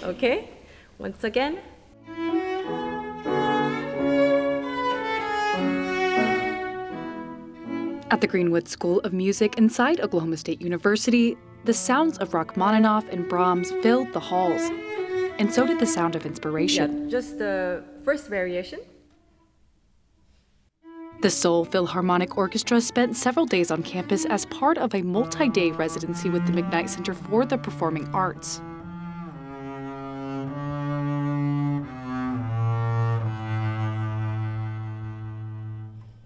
Okay? Once again. At the Greenwood School of Music inside Oklahoma State University, the sounds of Rachmaninoff and Brahms filled the halls, and so did the sound of inspiration. Yeah, just the first variation. The Seoul Philharmonic Orchestra spent several days on campus as part of a multi-day residency with the McKnight Center for the Performing Arts.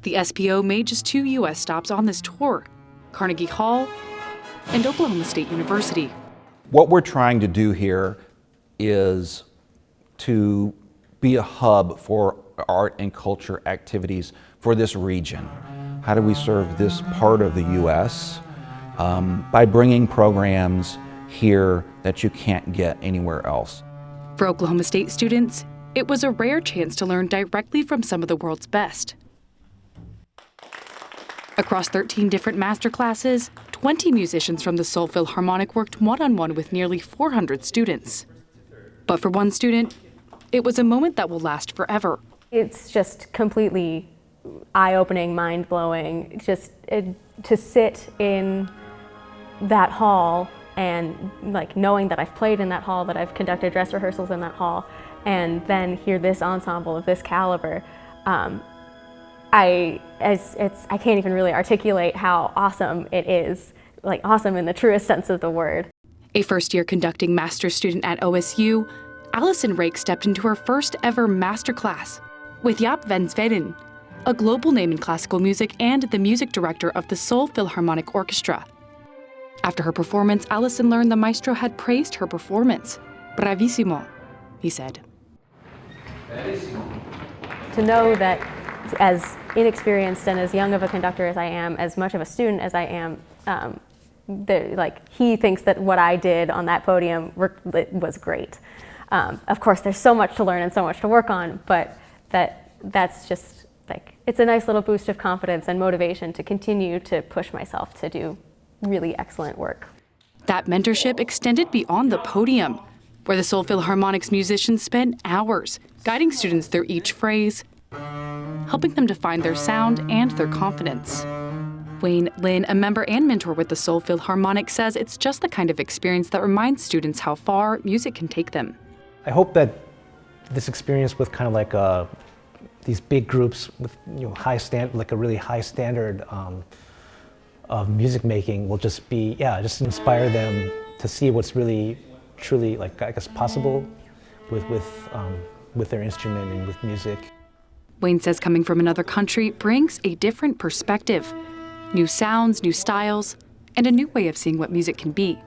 The SPO made just 2 U.S. stops on this tour, Carnegie Hall and Oklahoma State University. What we're trying to do here is to be a hub for art and culture activities for this region. How do we serve this part of the U.S.? By bringing programs here that you can't get anywhere else. For Oklahoma State students, it was a rare chance to learn directly from some of the world's best. Across 13 different master classes, 20 musicians from the Seoul Philharmonic worked one-on-one with nearly 400 students. But for one student, it was a moment that will last forever. It's just completely eye-opening, mind-blowing, just to sit in that hall and like knowing that I've played in that hall, that I've conducted dress rehearsals in that hall, and then hear this ensemble of this caliber. I can't even really articulate how awesome it is, like awesome in the truest sense of the word. A first-year conducting master's student at OSU, Allison Rake stepped into her first ever master class with Jaap van Zweden, a global name in classical music and the music director of the Seoul Philharmonic Orchestra. After her performance, Allison learned the maestro had praised her performance. Bravissimo, he said. To know that as inexperienced and as young of a conductor as I am, as much of a student as I am, he thinks that what I did on that podium was great. Of course, there's so much to learn and so much to work on, but that's just like, it's a nice little boost of confidence and motivation to continue to push myself to do really excellent work. That mentorship extended beyond the podium, where the Seoul Philharmonic's musicians spent hours guiding students through each phrase, helping them to find their sound and their confidence. Wayne Lin, a member and mentor with the Seoul Philharmonic, says it's just the kind of experience that reminds students how far music can take them. I hope that this experience with kind of like these big groups with like a really high standard of music making will just be, just inspire them to see what's really, truly, like, I guess, possible with their instrument and with music. Wayne says coming from another country brings a different perspective, new sounds, new styles, and a new way of seeing what music can be.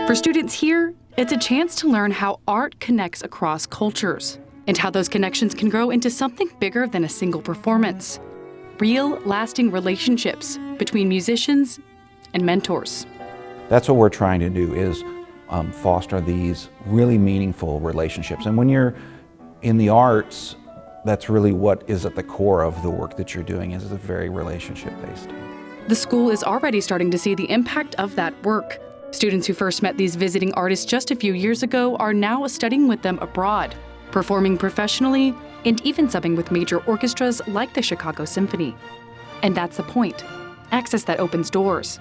For students here, it's a chance to learn how art connects across cultures and how those connections can grow into something bigger than a single performance. Real, lasting relationships between musicians and mentors. That's what we're trying to do, is foster these really meaningful relationships. And when you're in the arts, that's really what is at the core of the work that you're doing, is it's very relationship-based. The school is already starting to see the impact of that work. Students who first met these visiting artists just a few years ago are now studying with them abroad, performing professionally, and even subbing with major orchestras like the Chicago Symphony. And that's the point, access that opens doors,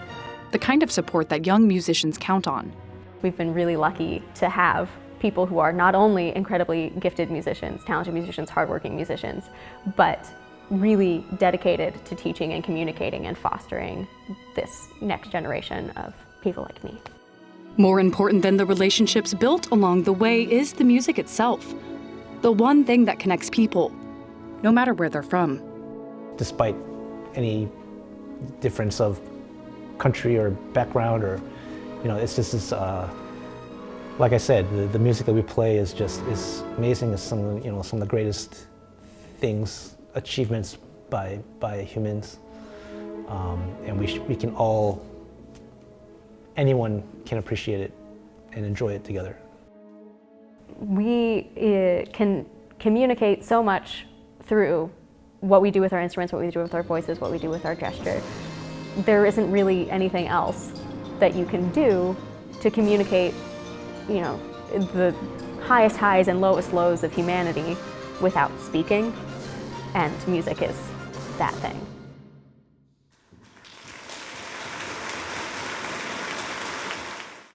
the kind of support that young musicians count on. We've been really lucky to have people who are not only incredibly gifted musicians, talented musicians, hardworking musicians, but really dedicated to teaching and communicating and fostering this next generation of people like me. More important than the relationships built along the way is the music itself, the one thing that connects people, no matter where they're from. Despite Any difference of country or background, or it's just this. Like I said, the music that we play is amazing. It's some of the greatest things, achievements by humans, and we can all, anyone can appreciate it and enjoy it together. We can communicate so much through what we do with our instruments, what we do with our voices, what we do with our gesture. There isn't really anything else that you can do to communicate, the highest highs and lowest lows of humanity without speaking, and music is that thing.